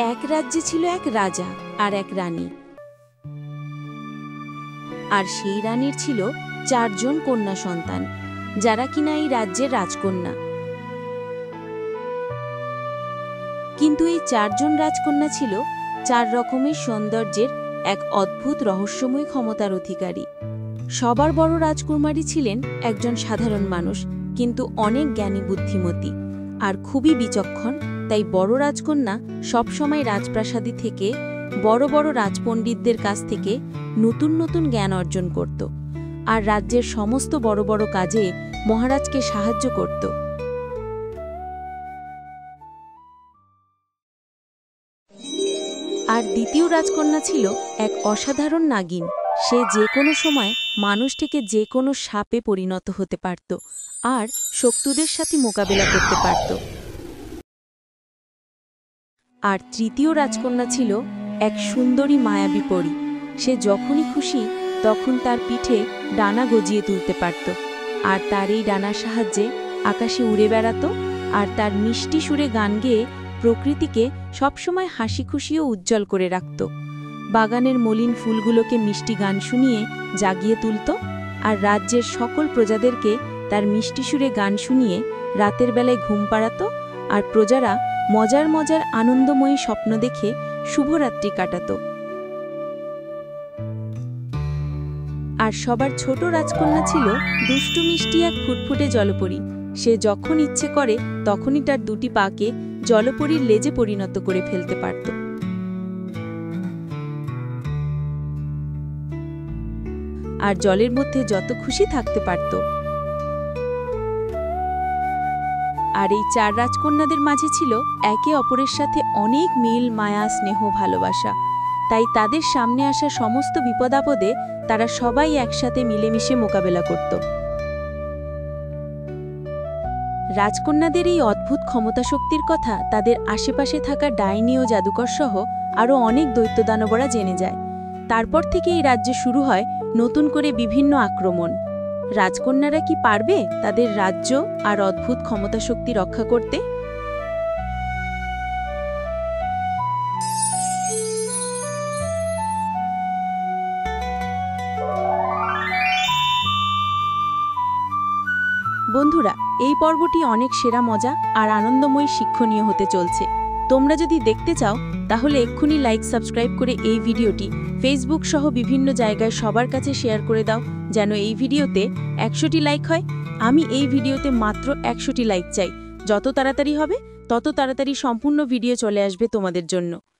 এক রাজ্যে ছিল এক রাজা আর এক রানী, আর সেই রানীর ছিল 4 জন কন্যা সন্তান, যারা কিনা এই রাজ্যের রাজকন্যা। কিন্তু এই 4 জন রাজকন্যা ছিল 4 রকমের সৌন্দর্যের এক অদ্ভুত রহস্যময় ক্ষমতার অধিকারী। সবার বড় রাজকুমারী ছিলেন একজন সাধারণ মানুষ, কিন্তু অনেক জ্ঞানী বুদ্ধিমতী আর খুবই বিচক্ষণ। তাই বড় রাজকন্যা সবসময় রাজপ্রাসাদে থেকে বড় বড় রাজপণ্ডিতদের কাছ থেকে নতুন নতুন জ্ঞান অর্জন করত, আর রাজ্যের সমস্ত বড় বড় কাজে মহারাজকে সাহায্য করত। আর দ্বিতীয় রাজকন্যা ছিল এক অসাধারণ নাগিন। সে যে কোনো সময় মানুষ থেকে যে কোনো সাপে পরিণত হতে পারত আর শত্রুদের সাথে মোকাবেলা করতে পারত। আর তৃতীয় রাজকন্যা ছিল এক সুন্দরী মায়াবী পরী। সে যখনই খুশি তখন তার পিঠে ডানা গজিয়ে তুলতে পারত, আর তার এই ডানার সাহায্যে আকাশে উড়ে বেড়াত, আর তার মিষ্টি সুরে গান গেয়ে প্রকৃতিকে সবসময় হাসি খুশি ও উজ্জ্বল করে রাখত। বাগানের মলিন ফুলগুলোকে মিষ্টি গান শুনিয়ে জাগিয়ে তুলত, আর রাজ্যের সকল প্রজাদেরকে তার মিষ্টি সুরে গান শুনিয়ে রাতের বেলায় ঘুম পাড়াত, আর প্রজারা মজার মজার আনন্দময়ী স্বপ্ন দেখে শুভরাত্রি কাটাত। আর সবার ছোট রাজকন্যা ছিল দুষ্টু মিষ্টি এক ফুটফুটে জলপরী। সে যখন ইচ্ছে করে তখনই তার 2টি পাকে জলপরীর লেজে পরিণত করে ফেলতে পারত। আর জলের মধ্যে যত খুশি থাকতে পারত। আর এই 4 রাজকন্যাদের মাঝে ছিল একে অপরের সাথে অনেক মিল, মায়া, স্নেহ, ভালোবাসা। তাই তাদের সামনে আসা সমস্ত বিপদাপদে তারা সবাই একসাথে মিলেমিশে মোকাবেলা করত। রাজকন্যাদের এই অদ্ভুত ক্ষমতাশক্তির কথা তাদের আশেপাশে থাকা ডাইনি ও জাদুকর সহ আরও অনেক দৈত্যদানবরা জেনে যায়। তারপর থেকে এই রাজ্যে শুরু হয় নতুন করে বিভিন্ন আক্রমণ। রাজকন্যারা কি পারবে তাদের রাজ্য আর অদ্ভুত ক্ষমতাশক্তি রক্ষা করতে? বন্ধুরা, এই পর্বটি অনেক সেরা মজা আর আনন্দময় শিক্ষণীয় হতে চলছে। তোমরা যদি দেখতে চাও তাহলে এক্ষুনি লাইক, সাবস্ক্রাইব করে এই ভিডিওটি ফেসবুক সহ বিভিন্ন জায়গায় সবার কাছে শেয়ার করে দাও, যেন এই ভিডিওতে 100টি লাইক হয়। আমি এই ভিডিওতে মাত্র 100টি লাইক চাই। যত তাড়াতাড়ি হবে তত তাড়াতাড়ি সম্পূর্ণ ভিডিও চলে আসবে তোমাদের জন্য।